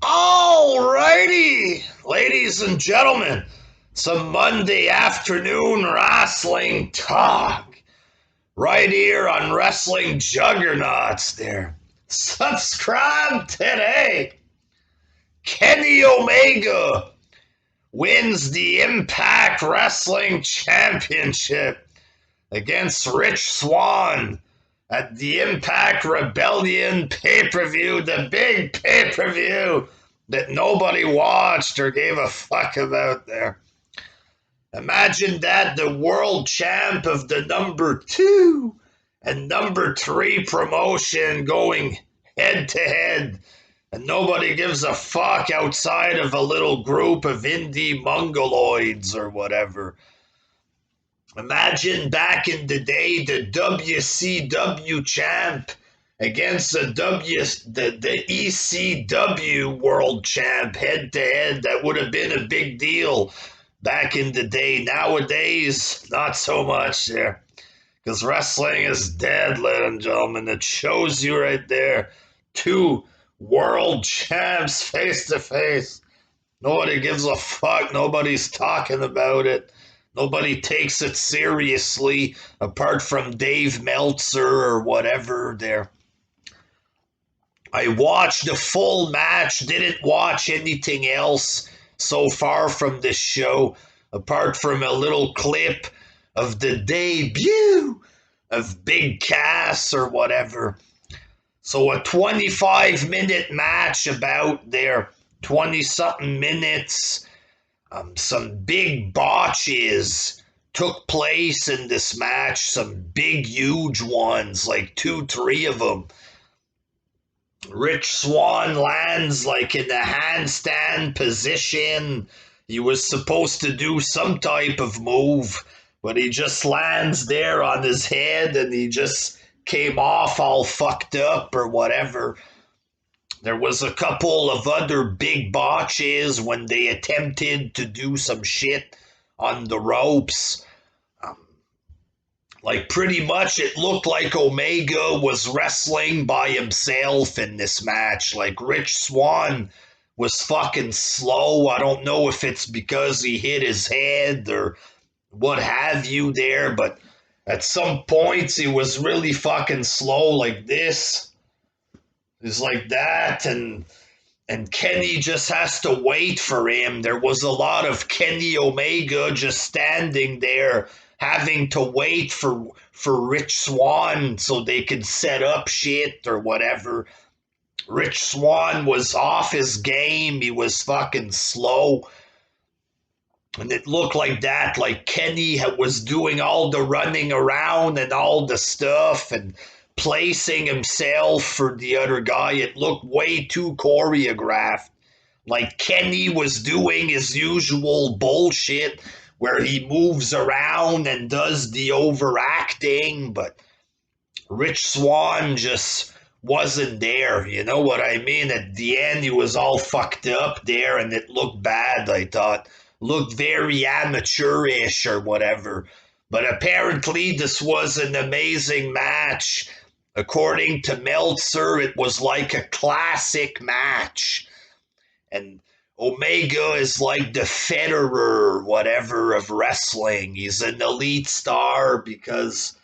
Alrighty, ladies and gentlemen, some Monday afternoon wrestling talk right here on Wrestling Juggernauts there. Subscribe today. Kenny Omega wins the Impact Wrestling Championship against Rich Swann at the Impact Rebellion pay-per-view, the big pay-per-view that nobody watched or gave a fuck about there. Imagine that, the world champ of the number 2 and number 3 promotion going head to head, and nobody gives a fuck outside of a little group of indie mongoloids or whatever. Imagine back in the day the WCW champ against the ECW world champ head to head. That would have been a big deal back in the day. Nowadays, not so much there. Because wrestling is dead, ladies and gentlemen. It shows you right there. 2 world champs face to face. Nobody gives a fuck. Nobody's talking about it. Nobody takes it seriously apart from Dave Meltzer or whatever there. I watched the full match, didn't watch anything else so far from this show apart from a little clip of the debut of Big Cass or whatever. So a 25-minute match about there, 20-something minutes. Some big botches took place in this match, some big, huge ones, like 2, 3 of them. Rich Swann lands like in the handstand position. He was supposed to do some type of move, but he just lands there on his head and he just came off all fucked up or whatever. There was a couple of other big botches when they attempted to do some shit on the ropes. Like pretty much it looked like Omega was wrestling by himself in this match. Like Rich Swann was fucking slow. I don't know if it's because he hit his head or what have you there, but at some points he was really fucking slow like this. It's like that, and Kenny just has to wait for him. There was a lot of Kenny Omega just standing there, having to wait for Rich Swann so they could set up shit or whatever. Rich Swann was off his game. He was fucking slow. And it looked like that, like Kenny was doing all the running around and all the stuff and placing himself for the other guy. It looked way too choreographed. Like Kenny was doing his usual bullshit where he moves around and does the overacting, but Rich Swann just wasn't there. You know what I mean? At the end, he was all fucked up there and it looked bad, I thought. Looked very amateurish or whatever. But apparently, this was an amazing match. According to Meltzer, it was like a classic match. And Omega is like the Federer, whatever, of wrestling. He's an elite star because,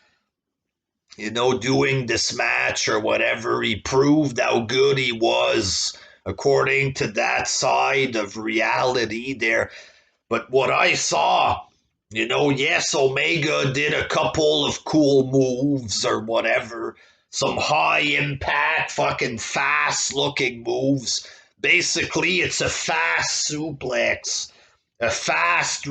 you know, doing this match or whatever, he proved how good he was, according to that side of reality there. But what I saw, you know, yes, Omega did a couple of cool moves or whatever, some high impact, fucking fast looking moves. Basically, it's a fast suplex, a fast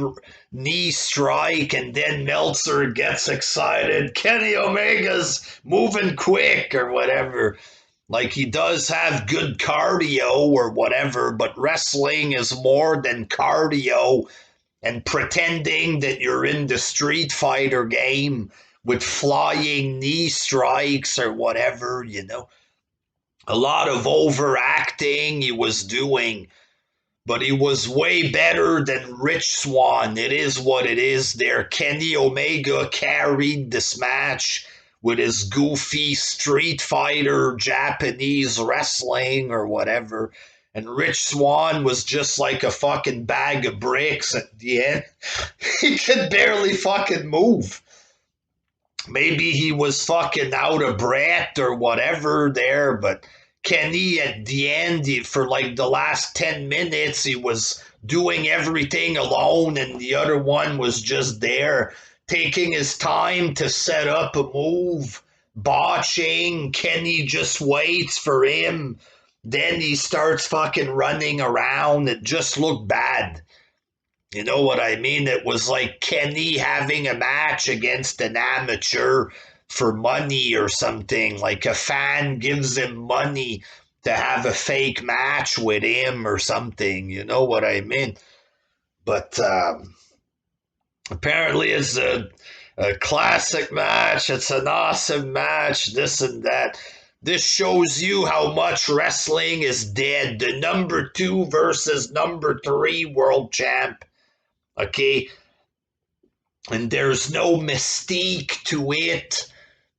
knee strike, and then Meltzer gets excited. Kenny Omega's moving quick or whatever. Like he does have good cardio or whatever, but wrestling is more than cardio and pretending that you're in the Street Fighter game with flying knee strikes or whatever, you know. A lot of overacting he was doing, but he was way better than Rich Swann. It is what it is there. Kenny Omega carried this match with his goofy Street Fighter Japanese wrestling or whatever. and Rich Swann was just like a fucking bag of bricks at the end. He could barely fucking move. Maybe he was fucking out of breath or whatever there, but Kenny at the end, for like the last 10 minutes, he was doing everything alone, and the other one was just there, taking his time to set up a move, botching. Kenny just waits for him. Then he starts fucking running around. It just looked bad. You know what I mean? It was like Kenny having a match against an amateur for money or something. Like a fan gives him money to have a fake match with him or something. You know what I mean? But apparently it's a classic match. It's an awesome match, this and that. This shows you how much wrestling is dead. The number 2 versus number 3 world champ. Okay, and there's no mystique to it.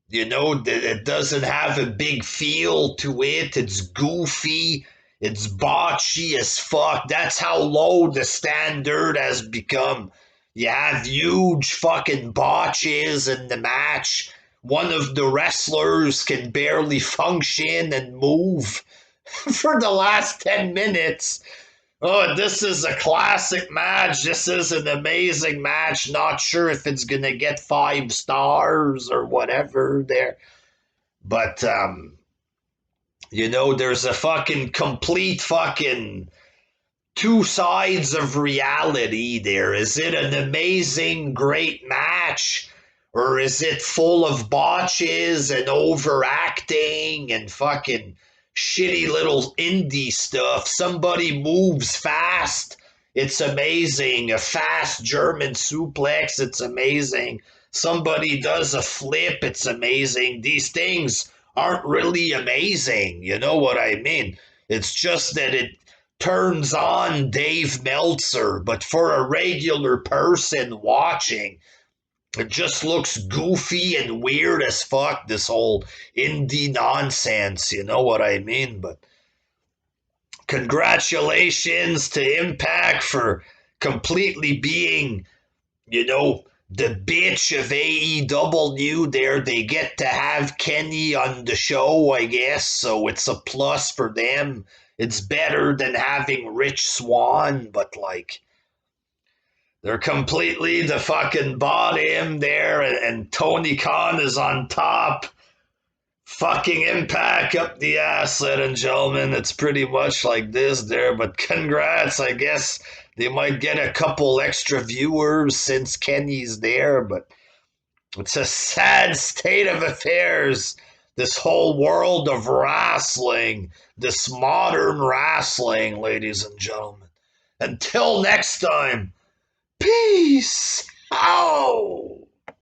You know, it doesn't have a big feel to it. It's goofy. It's botchy as fuck. That's how low the standard has become. You have huge fucking botches in the match. One of the wrestlers can barely function and move for the last 10 minutes. Oh, this is a classic match. This is an amazing match. Not sure if it's going to get 5 stars or whatever there. But, you know, there's a fucking complete fucking 2 sides of reality there. Is it an amazing, great match? Or is it full of botches and overacting and fucking shitty little indie stuff? Somebody moves fast, it's amazing. A fast German suplex, it's amazing. Somebody does a flip, it's amazing. These things aren't really amazing, you know what I mean? It's just that it turns on Dave Meltzer, but for a regular person watching, it just looks goofy and weird as fuck, this whole indie nonsense, you know what I mean? But congratulations to Impact for completely being, you know, the bitch of AEW there. They get to have Kenny on the show, I guess, so it's a plus for them. It's better than having Rich Swann, but like, they're completely the fucking bottom there, and Tony Khan is on top. Fucking Impact up the ass, ladies and gentlemen. It's pretty much like this there, but congrats. I guess they might get a couple extra viewers since Kenny's there, but it's a sad state of affairs. This whole world of wrestling, this modern wrestling, ladies and gentlemen. Until next time. Peace out.